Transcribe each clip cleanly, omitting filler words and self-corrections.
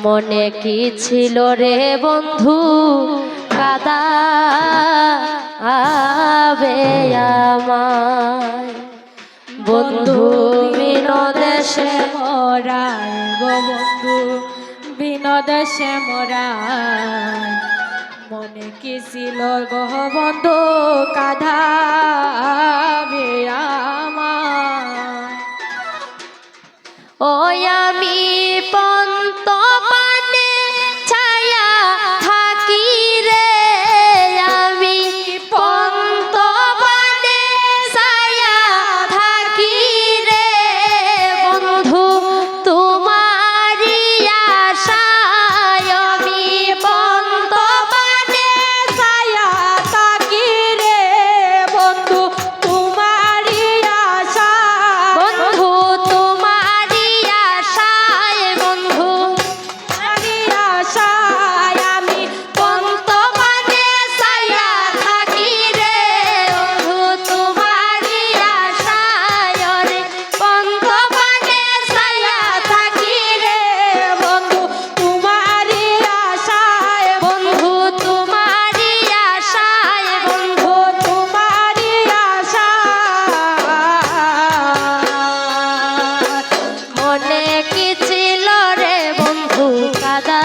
মনে কি ছিল রে বন্ধু কাদা আবে আমায় বন্ধু বিনোদেশে মোরায় গো বন্ধু বিনোদেশে মোরায় মনে কি ছিল গো বন্ধু কাঁদাবে আমায় ওই আমি পন্ত পানে ছায়া থাকি রে আমি পন্ত পানে ছায়া থাকি রে বন্ধু তোমারি আশায় আমি পন্ত পানে ছায়া থাকি রে বন্ধু তোমারি আশা বন্ধু তোমারি আশায় বন্ধু আশায় আমি পন্ত পানে ছায়া থাকি রে বন্ধু তোমারি আশায় রে পন্ত পানে ছায়া থাকি রে বন্ধু তোমারি আশায় বন্ধু তোমারি আশায় বন্ধু তোমারি আশা মনে কি ছিল রে বন্ধু কাদা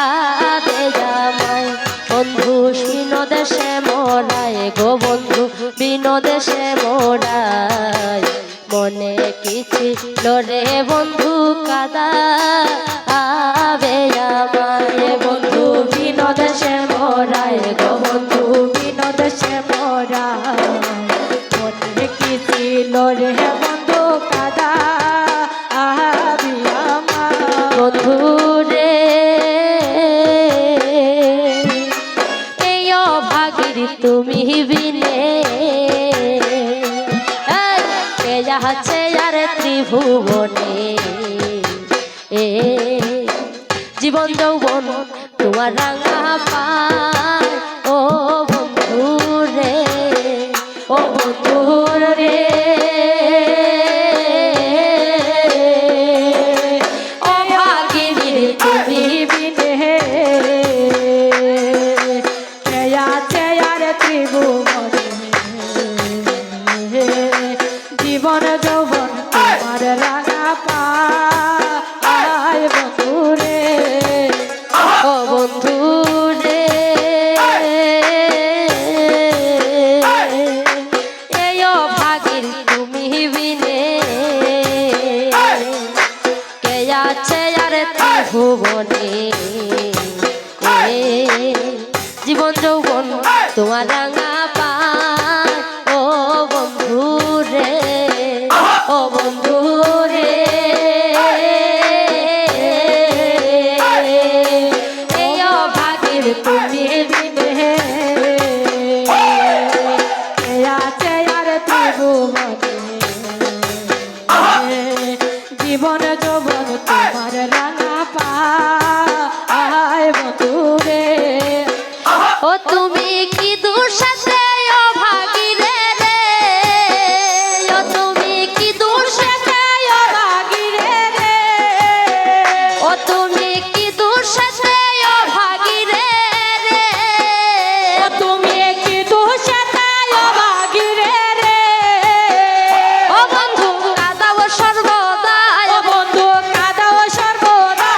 আবে আমায় বন্ধু বিনোদেশে মোরায় গো বন্ধু বিনোদেশে মোরায় মনে কি ছিল রে বন্ধু কাদা আবে আমায় বন্ধু বিনোদেশে মোরায় গো বন্ধু বিনোদেশে মোরা মনে কি ছিল রে বন্ধু কাদা আবি আমার বন্ধু রে এই অভাগীর তুমি বিনে কে যাচ্ছে আর ত্রিভুবনে এ জীবন যৌবন তোমার রাঙা পায় ও বন্ধু রে ও বন্ধু রে ও ভাগিনী তুমি বিনে আছে আর ত্রিভুবনে জীবন যৌবন তোমার রাঙা পায় বন্ধু রে ও বন্ধু রে এই ভাগির তুমি বিনে কে আছে আর ত্রিভুবনে জীবন যৌবন তোমার রাঙা পায় ও বন্ধু রে ও বন্ধু রে এই অভাগীর তুমি বিনে আছে আর ত্রিভুবনে জীবন যৌবন তোমার রাঙা পায় বন্ধু রে ও তুমি কি দুঃসাথে অভাগীরে রে ও তুমি কি দুঃসাথে ভাগিরে রে ও তুমি কি দুঃসাথে অভাগীরে রে তুমি কি দুঃসাথায় ভাগিরে রে ও বন্ধু কাঁদাও সর্বদাই ও বন্ধু কাঁদাও সর্বদা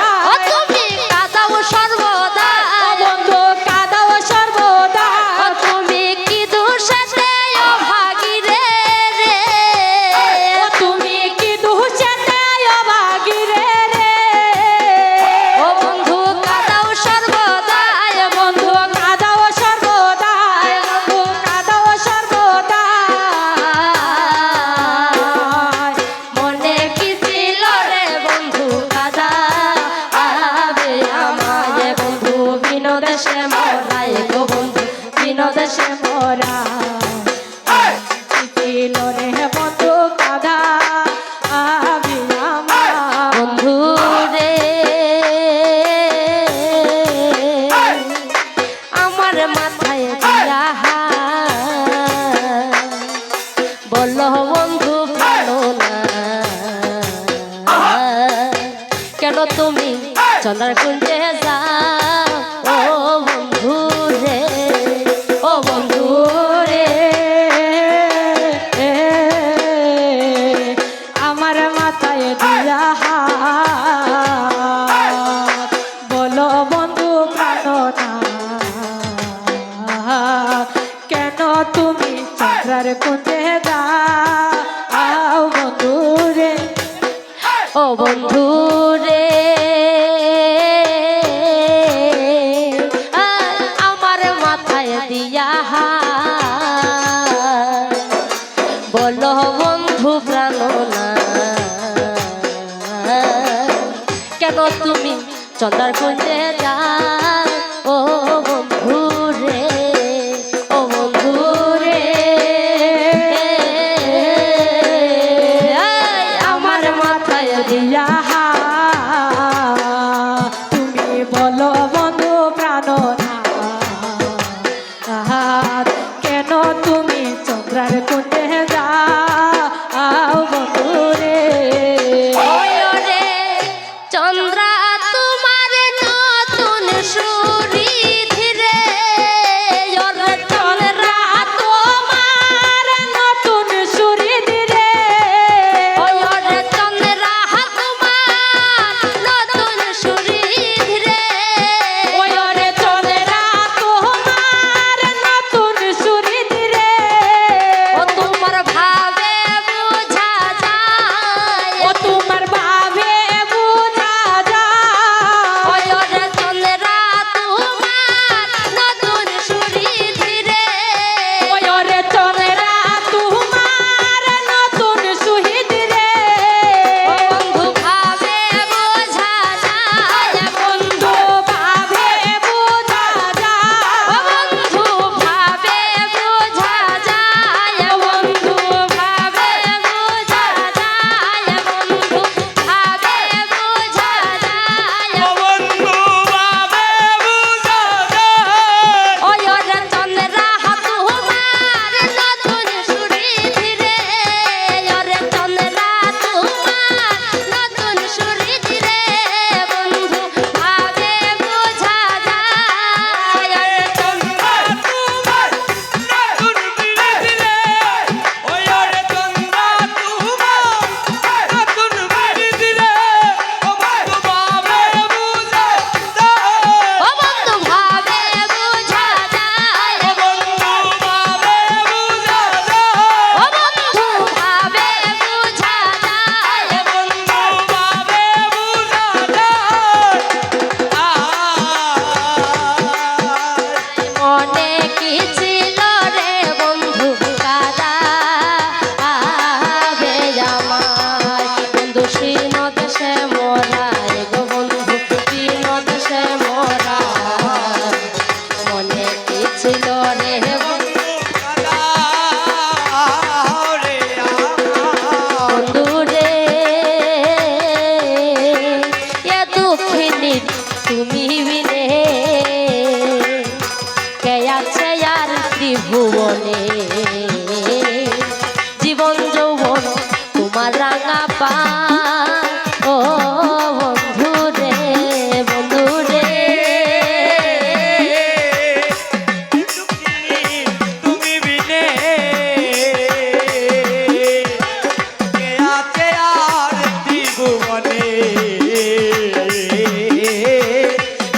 কেন তুমি চন্দ্রার কুঞ্জে যাও ও বন্ধু রে, ও বন্ধু রে। আমার মাথায় দিয়া হাত, বলো বন্ধু প্রাণনাথ, কেন তুমি চন্দ্রার কুঞ্জে যাও বন্ধু রে, ও বন্ধু রে। আমার মাথায় দিয়া হাত, বলো বন্ধু প্রাণনাথ, কেন তুমি চন্দ্রার কুঞ্জে যাও ও বন্ধু রে, ও বন্ধু রে। আমার মাথায় দিয়া দিয়া হাত, তুমি বলো বন্ধু প্রাণনাথ, কেন তুমি চন্দ্রার কুঞ্জে যাও বন্ধু রে। ওই রে চন্দ্রা তোমার নতুন সুরিধি রে, ওরে চন্দ্রা তোমার নতুন সুরিধি রে, ওই রে চন্দ্রা তোমার নতুন সুরিধি রে, ওই রে চন্দ্রা তোমার নতুন সুরিধি রে, ও তোমার ভাবে বুঝা যায়, ও তোমার ভাবে বুঝা যায়, ওই রে চন্দ্রা তোমার নতুন সুরিধি রে, ওই রে চন্দ্রা তোমার নতুন সুরিধি রে, ও বন্ধু ভাবে বুঝা যায়, বন্ধু ভাবে বুঝা যায়, ও বন্ধু ভাবে বুঝা যায়, বন্ধু ভাবে বুঝা যায়, বন্ধু ভাবে বুঝা যায়, ওই রে চন্দ্রা তোমার নতুন সুরিধি রে, ওরে চন্দ্রা তোমার নতুন সুরিধি রে, বন্ধু ভাবে বুঝা যায়, ওরে চন্দ্রা ও বন্ধু ভাবে বুঝা যায়, ও বন্ধু ভাবে বুঝা যায়, মনে কি ছিল রে বন্ধু কাদা আবে আমার, বন্ধু শীর্ণ দেশে মোরাই গো বন্ধু শীর্ণ দেশে মোরাই, মনে কি ছিল রে বন্ধু রে, এ দুঃখিনী তুমি বিনে কে আছে আর ত্রিভুবনে, জীবন যৌবন তোমার রাঙা পা, ও বন্ধু রে, বন্ধু রে। তুমি বিনে কে আছে আর ত্রিভুবনে,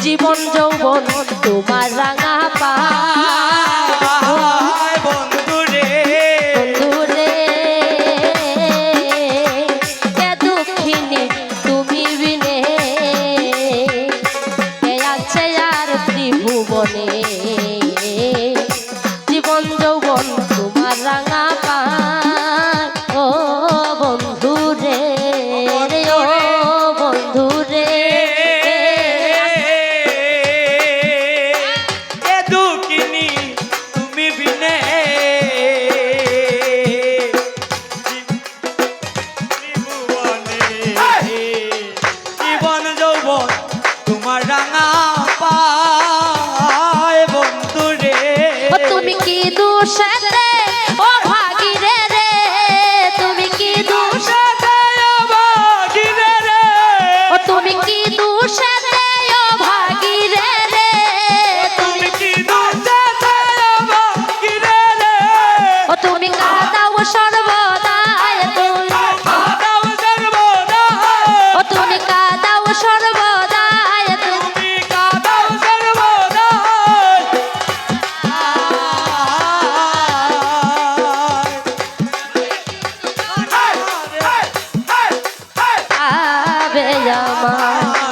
জীবন যৌবন তোমার রাঙা পা, বন্ধু রে, বন্ধু রে। এ দুঃখিনী তুমি বিনে কে আছে আর ত্রিভুবনে, জীবন যৌবন তোমার রাঙা পা, ও বন্ধু রে, ও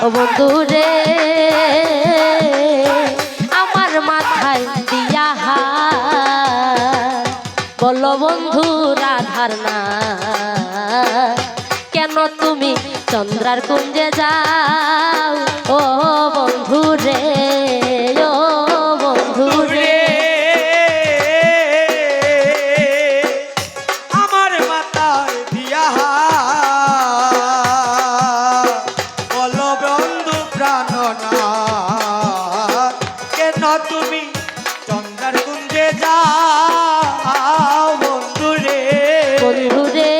ও বন্ধু রে আমার মাথায় দিয়া হাত বলো বন্ধু রাধার না কেন তুমি চন্দ্রার কুঞ্জে যাও ও বন্ধু রে ও বন্ধু রে আমার মাথায় দিয়া বলো বন্ধু প্রাণনাথ কেন তুমি চন্দ্রার কুঞ্জে যাও বন্ধু রে বন্ধু রে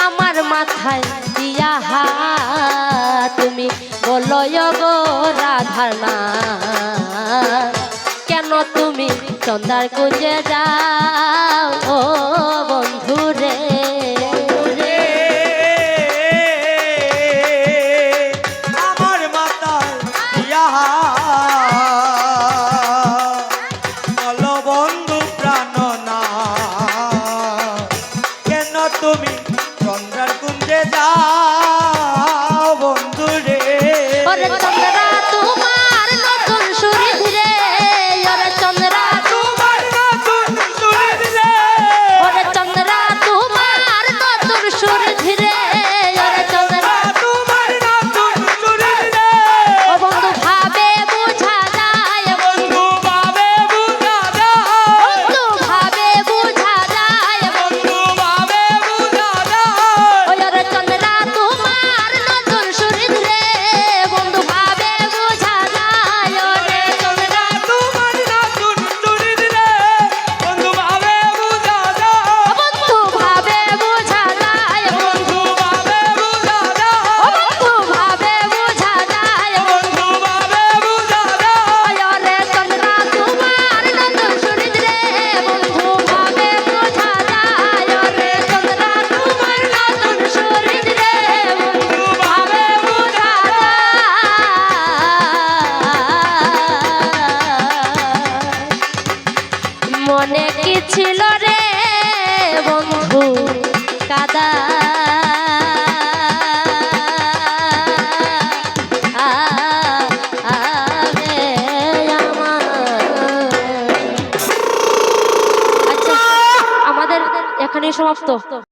আমার মাথায় দিয়া তুমি বলো গো রাধার না কেন তুমি চন্দ্রার কুঞ্জে যাও ও বন্ধু রে আমার মাথায় দিয়া বলো বন্ধু প্রাণনাথ কেন তুমি চন্দ্রার কুঞ্জে যাও বন্ধু রে ওরে চন্দ্রা তোমার নতুন সুরি ধীরে ওরে চন্দ্রা তোমার নতুন সুরে দিলে ওরে চন্দ্রা তোমার নতুন সুরি ধীরে ওরে চন্দ্রা তোমার নতুন সুরে দিলে ও বন্ধু ভাবে বুঝা যায় বন্ধু ভাবে বুঝা যায় বন্ধু ভাবে বুঝা যায় বন্ধু ভাবে বুঝা যায় ওই ওরে চন্দ্রা তোমার নতুন সুরি ধীরে বন্ধু ভাবে বুঝা যায় ওরে চন্দ্রা তোমার নতুন সুরে দিলে বন্ধু ভাবে বুঝা যায় বন্ধু ভাবে বুঝা যায় বন্ধু ভাবে বুঝা যায় বন্ধু ভাবে বুঝা যায় বন্ধু ভাবে বুঝা যায় ওরে চন্দ্রা তোমার নতুন সুরি ধীরে বন্ধু ভাবে বুঝা যায় ওরে চন্দ্রা তোমার নতুন সুরি ধীরে বন্ধু ভাবে বুঝা যায় মনে কি ছিল রে বন্ধু কাদা আচ্ছা আমাদের এখানেই সমাপ্ত।